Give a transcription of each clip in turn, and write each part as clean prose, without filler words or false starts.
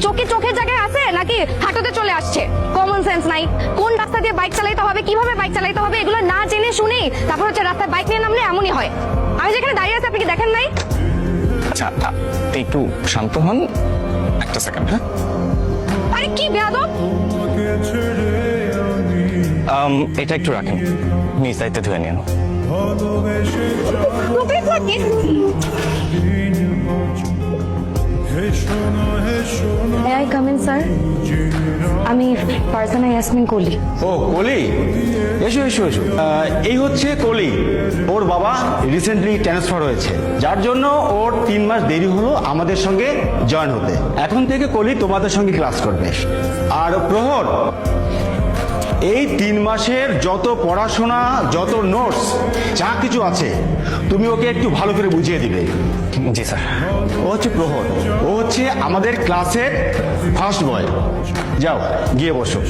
চোখে চোখের জায়গায় আছে নাকি হাঁটুতে চলে আসছে? কমন সেন্স নাই। কোন রাস্তা দিয়ে বাইক চালাতে হবে, কিভাবে বাইক চালাতে হবে এগুলো না জেনে শুনে তারপর হচ্ছে রাস্তায় বাইক নিয়ে নামলে এমনই হয়। আমি যেখানে দাঁড়িয়ে আছি আপনি কি দেখেন নাই? আচ্ছা একটু শান্ত হন, একটা সেকেন্ড। হ্যাঁ আরে কি বেয়াদব! এটা একটু রাখেন, নিজ দায়িত্বে ধুয়ে নিন। May I come in, sir? আমি ফারজানা ইয়াসমিন কলি। ও কলি, এসো এসো এসো। এই হচ্ছে কলি, ওর বাবা রিসেন্টলি ট্রান্সফার হয়েছে, যার জন্য ওর 3 মাস দেরি হলো আমাদের সঙ্গে জয়েন হতে। এখন থেকে কলি তোমাদের সঙ্গে ক্লাস করবে। আর প্রহর, এই 3 মাসের যত পড়াশোনা, যত নোটস, যা কিছু আছে তুমি ওকে একটু ভালো করে বুঝিয়ে দিবে। জি স্যার। ও হচ্ছে প্রহর, ও হচ্ছে আমাদের ক্লাসের ফার্স্ট বয়। যাও গিয়ে বসো।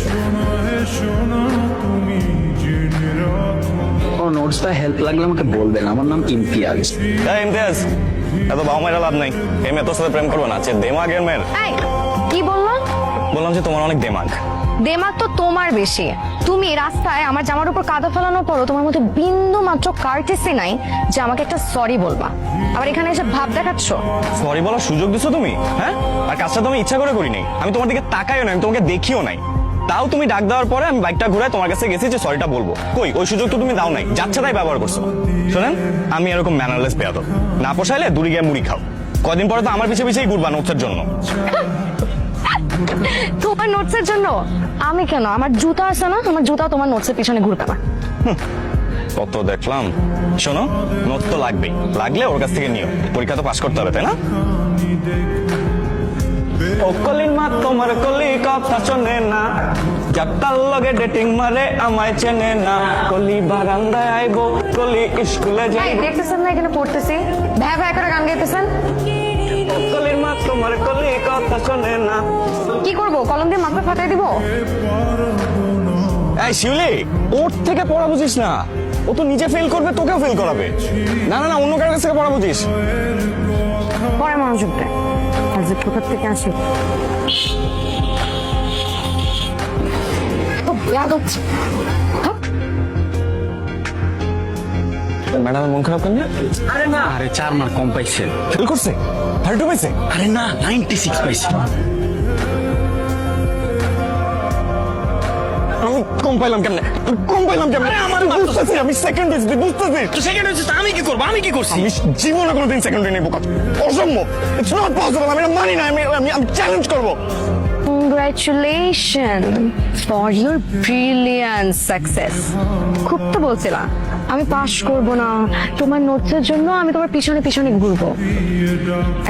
ও নোটসটা হেল্প লাগলে আমাকে বলবেন। আমার নাম ইমতিয়াজ। ইমতিয়াজ, এত বাবা মায়ের লাভ নাই। এই মেয়ে তোর সাথে প্রেম করবো না, দেমাগের মেয়ের। এই কি বললাম? বললাম যে তোমার অনেক দেমাগ। দেমাগ তো তোমার বেশি। তুমি রাস্তায় আমার জামার উপর কাদা ফেলানোর পরও তোমার মধ্যে বিন্দু মাত্র কার্টেসি নাই যে আমাকে একটা সরি বলবা। আবার এখানে এসে ভাব দেখাচ্ছ। সরি বলার সুযোগ দিছো তুমি? হ্যাঁ, আর কাজটা তো আমি ইচ্ছা করে করি নাই। আমি তোমার দিকে তাকাইও নাই, আমি তোমাকে দেখিও নাই। তাও তুমি ডাক দেওয়ার পরে আমি বাইকটা ঘুরাই তোমার কাছে গেছি যে সরিটা বলবো। কই ওই সুযোগ তো তুমি দাও নাই, যাচ্ছে তাই ব্যবহার করছো। শোনেন, আমি এরকম ম্যানারলেস বেয়াদব না। পোষাইলে দূরে গিয়ে মুড়ি খাও। কদিন পরে তো আমার পিছে পিছেই ঘুরবা নোটসের জন্য। তোমার নোটসের জন্য? আমি কেন? আমার জুতা আছে না, আমার জুতা তোমার নোটসের পিছনে ঘুরবে না। কত দেখলাম। শোনো, নোট তো লাগবেই, লাগলে ওর কাছ থেকে নিও। পরীক্ষা তো পাশ করতে হবে, তাই না? ও কলির মা তোমার কলি কথা শোনে না, যাত্রার লগে ডেটিং মারে আমায় চেনে না। কলি বারান্দায় আইবো, কলি স্কুলে যাই। দেখতেছেন না এখানে পড়তেছি, ভ্যা ভ্যা করে গান গাইতেছেন। ও কলির মা তোমার কলি কথা শোনে না। কি করবো, কলম দিয়ে মাথা ফাটাই দিব? এই শিউলি, ওর থেকে পড়া বুঝিস না। ও তো নিজে ফেল করবে, তোকেও ফেল করাবে। না না না, অন্য কারোর কাছ থেকে পড়া বুঝিস। পরে মনোযোগ দেয় আর যে কোথার থেকে আসে। ম্যাডামের মন খারাপ কেন? আরে না, আরে 4 মার্ক কম পাইছে। ফেল করছে? 32 পাইছে? আরে না, 96 পাইছে। আমি কম পাইলাম কেমনে? বুঝতেছি, আমি সেকেন্ড হয়েছি, বুঝতেছি। তো সেকেন্ড হচ্ছে, আমি কি করব? আমি কি করছি? আমি জীবনে কোনোদিন সেকেন্ড হয়ে নেবো, অসম্ভব। It's not possible. আমি মানি না, আমি চ্যালেঞ্জ করবো। Congratulations for your brilliant success. খুব তো বলছিলাম আমি পাশ করব না, তোমার নোটসের জন্য আমি তোমার পিছনে পিছনে ঘুরবো।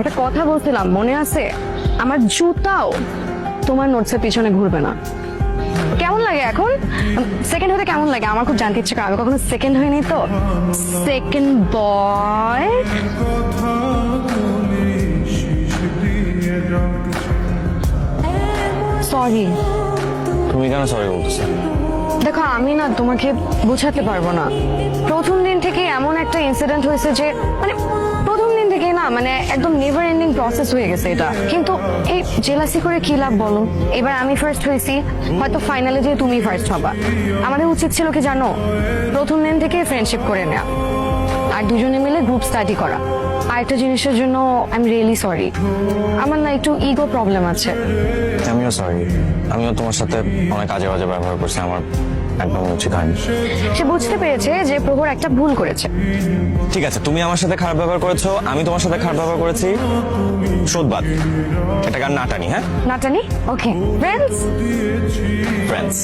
একটা কথা বলছিলাম মনে আছে? আমার জুতাও তোমার নোটসের পিছনে ঘুরবে না। কেমন লাগে এখন? সেকেন্ড হতে কেমন লাগে? আমার খুব জানতে ইচ্ছে করে, আমি কখনো সেকেন্ড হইনি তো। Second boy. সরি। তুমি কেন সরি বলতেছো? দেখো, আমি না তোমাকে বোঝাতে পারবো না। প্রথম দিন থেকে এমন একটা ইনসিডেন্ট হয়েছে যে প্রথম দিন থেকে না একদম নেভার এন্ডিং প্রসেস হয়ে গেছে এটা। কিন্তু এই জেলাসি করে কি লাভ বলো? এবার আমি ফার্স্ট হয়েছি, হয়তো ফাইনালে যে তুমি ফার্স্ট হবা। আমাদের উচিত ছিল কি জানো, প্রথম দিন থেকে ফ্রেন্ডশিপ করে নেওয়া আর দুজনে মিলে গ্রুপ স্টাডি করা। আর একটা জিনিসের জন্য আই এম রিয়েলি সরি। আমার না একটু ইগো প্রবলেম আছে। আমিও সরি, আমিও তোমার সাথে অনেক আজে বাজে ব্যবহার করছি, আমার একদম উচিত হয়নি। সে বুঝতে পেরেছে যে প্রহর একটা ভুল করেছে। ঠিক আছে, তুমি আমার সাথে খারাপ ব্যবহার করেছো, আমি তোমার সাথে খারাপ ব্যবহার করেছি, শোধবাদ। এটা গান নাটানি। হ্যাঁ, নাটানি। ওকে, ফ্রেন্ডস। ফ্রেন্ডস।